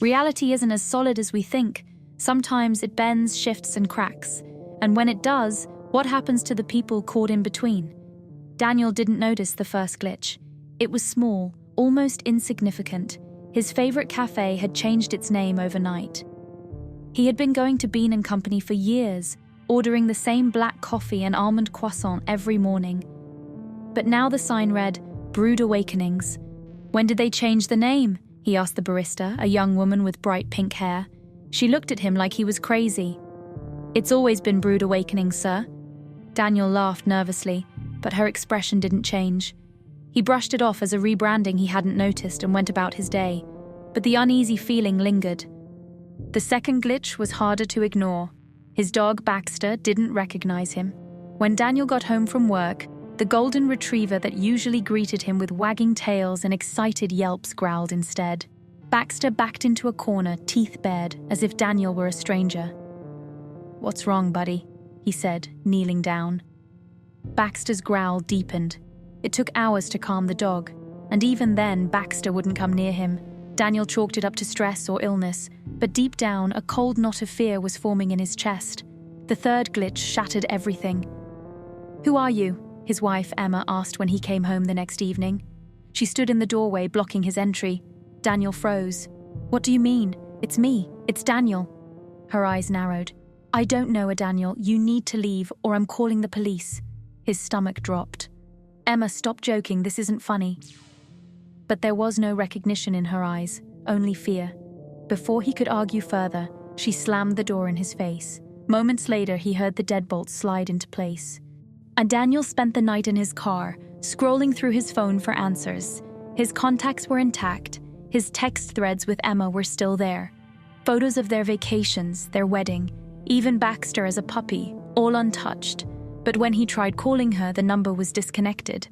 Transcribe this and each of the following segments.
Reality isn't as solid as we think. Sometimes it bends, shifts, and cracks. And when it does, what happens to the people caught in between? Daniel didn't notice the first glitch. It was small, almost insignificant. His favorite cafe had changed its name overnight. He had been going to Bean and Company for years, ordering the same black coffee and almond croissant every morning. But now the sign read, Brewed Awakenings. When did they change the name? He asked the barista, a young woman with bright pink hair. She looked at him like he was crazy. It's always been Brewed Awakenings, sir. Daniel laughed nervously, but her expression didn't change. He brushed it off as a rebranding he hadn't noticed and went about his day, but the uneasy feeling lingered. The second glitch was harder to ignore. His dog, Baxter, didn't recognize him. When Daniel got home from work, the golden retriever that usually greeted him with wagging tails and excited yelps growled instead. Baxter backed into a corner, teeth bared, as if Daniel were a stranger. "What's wrong, buddy?" he said, kneeling down. Baxter's growl deepened. It took hours to calm the dog, and even then Baxter wouldn't come near him. Daniel chalked it up to stress or illness, but deep down a cold knot of fear was forming in his chest. The third glitch shattered everything. "Who are you?" his wife Emma asked when he came home the next evening. She stood in the doorway blocking his entry. Daniel froze. "What do you mean? It's me. It's Daniel." Her eyes narrowed. "I don't know, Daniel. You need to leave or I'm calling the police." His stomach dropped. "Emma, stop joking. This isn't funny." But there was no recognition in her eyes, only fear. Before he could argue further, she slammed the door in his face. Moments later, he heard the deadbolt slide into place. And Daniel spent the night in his car, scrolling through his phone for answers. His contacts were intact. His text threads with Emma were still there. Photos of their vacations, their wedding, even Baxter as a puppy, all untouched. But when he tried calling her, the number was disconnected.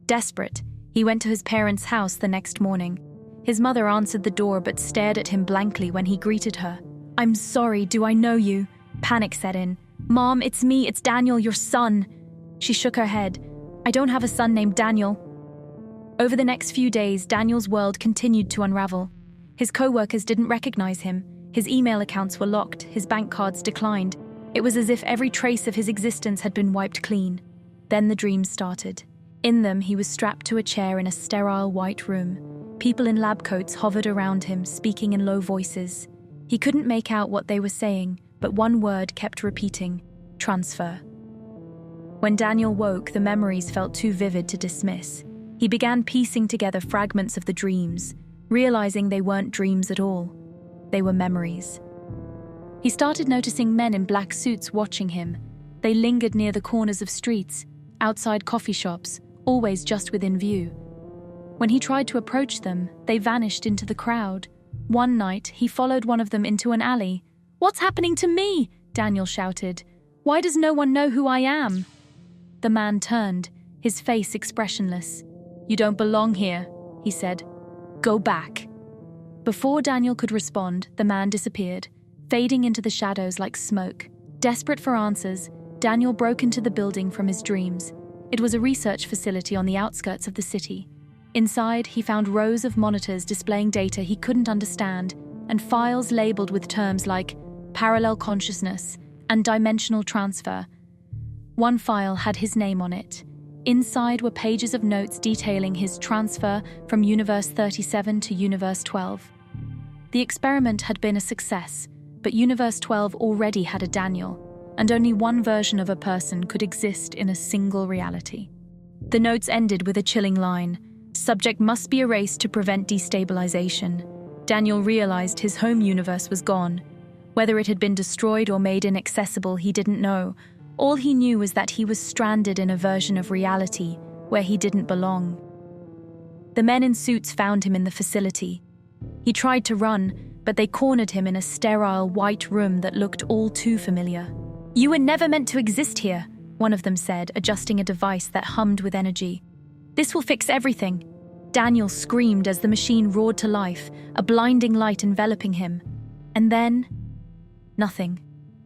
Desperate, he went to his parents' house the next morning. His mother answered the door but stared at him blankly when he greeted her. "I'm sorry, do I know you?" Panic set in. "Mom, it's me, it's Daniel, your son." She shook her head. "I don't have a son named Daniel." Over the next few days, Daniel's world continued to unravel. His co-workers didn't recognize him. His email accounts were locked, his bank cards declined. It was as if every trace of his existence had been wiped clean. Then the dreams started. In them, he was strapped to a chair in a sterile white room. People in lab coats hovered around him, speaking in low voices. He couldn't make out what they were saying, but one word kept repeating: transfer. When Daniel woke, the memories felt too vivid to dismiss. He began piecing together fragments of the dreams, realizing they weren't dreams at all. They were memories. He started noticing men in black suits watching him. They lingered near the corners of streets, outside coffee shops, always just within view. When he tried to approach them, they vanished into the crowd. One night, he followed one of them into an alley. "What's happening to me?" Daniel shouted. "Why does no one know who I am?" The man turned, his face expressionless. "You don't belong here," he said. "Go back." Before Daniel could respond, the man disappeared, fading into the shadows like smoke. Desperate for answers, Daniel broke into the building from his dreams. It was a research facility on the outskirts of the city. Inside, he found rows of monitors displaying data he couldn't understand, and files labeled with terms like parallel consciousness and dimensional transfer. One file had his name on it. Inside were pages of notes detailing his transfer from Universe 37 to Universe 12. The experiment had been a success, but Universe 12 already had a Daniel, and only one version of a person could exist in a single reality. The notes ended with a chilling line: "Subject must be erased to prevent destabilization." Daniel realized his home universe was gone. Whether it had been destroyed or made inaccessible, he didn't know. All he knew was that he was stranded in a version of reality where he didn't belong. The men in suits found him in the facility. He tried to run, but they cornered him in a sterile white room that looked all too familiar. "You were never meant to exist here," one of them said, adjusting a device that hummed with energy. "This will fix everything." Daniel screamed as the machine roared to life, a blinding light enveloping him. And then, nothing.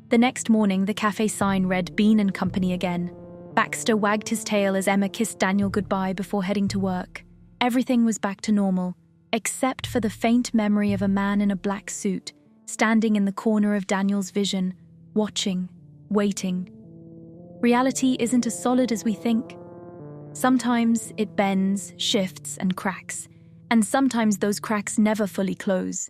The next morning, the cafe sign read Bean and Company again. Baxter wagged his tail as Emma kissed Daniel goodbye before heading to work. Everything was back to normal. except for the faint memory of a man in a black suit, standing in the corner of Daniel's vision, watching, waiting. Reality isn't as solid as we think. Sometimes it bends, shifts, and cracks, and sometimes those cracks never fully close.